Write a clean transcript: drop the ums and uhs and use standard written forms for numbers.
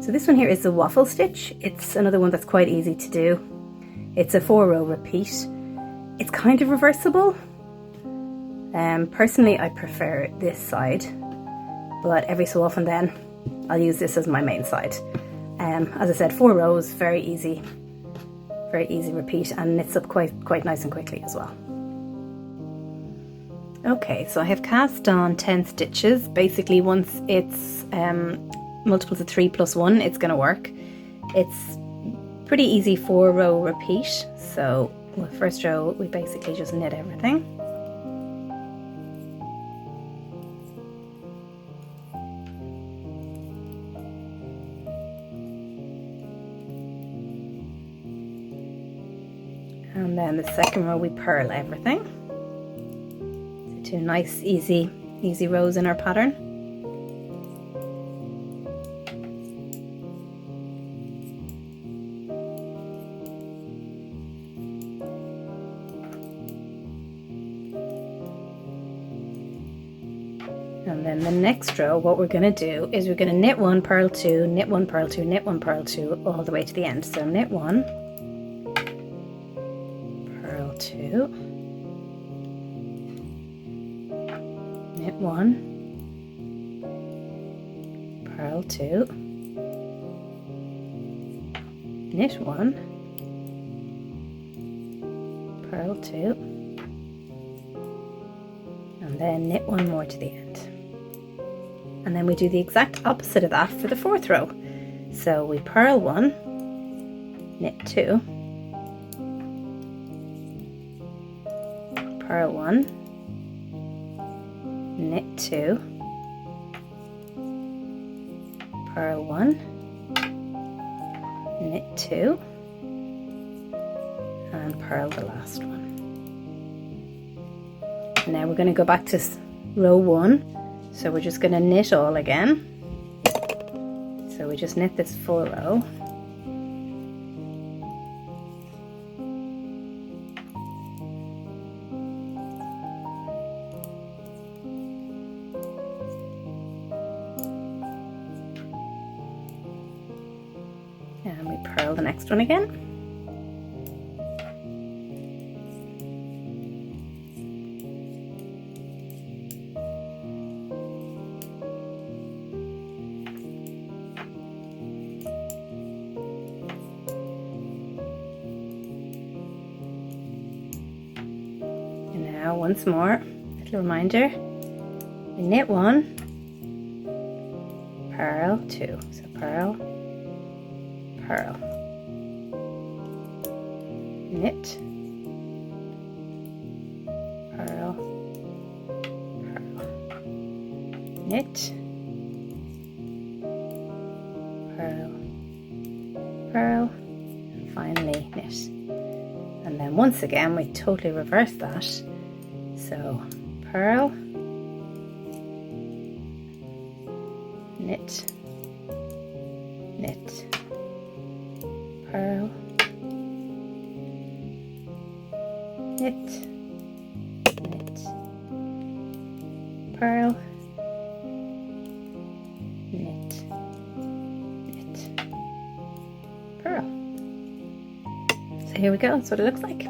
So this one here is the waffle stitch. It's another one that's quite easy to do. It's a 4-row repeat. It's kind of reversible. Personally, I prefer this side, but every so often then I'll use this as my main side. As I said, 4 rows, very easy repeat, and knits up quite nice and quickly as well. Okay, so I have cast on 10 stitches. Basically, once it's multiples of 3 plus 1, it's going to work. It's pretty easy 4-row repeat. So the first row, we basically just knit everything. And then the second row, we purl everything. So 2 nice, easy rows in our pattern. And then the next row, what we're going to do is we're going to knit 1, purl 2, knit 1, purl 2, knit 1, purl 2, all the way to the end. So knit 1, purl 2, knit 1, purl 2, knit 1, purl 2, and then knit 1 more to the end. And then we do the exact opposite of that for the 4th row. So we purl 1, knit 2, purl 1, knit 2, purl 1, knit 2, and purl the last one. And now we're going to go back to row 1. So we're just going to knit all again. So we just knit this full row. And we purl the next one again. Now once more, little reminder, we knit 1, purl 2, so purl, purl, knit, purl, purl, knit, purl, purl, and finally knit. And then once again we totally reverse that. So purl, knit, knit, purl, knit, knit, purl, knit, knit, purl. So here we go, that's what it looks like.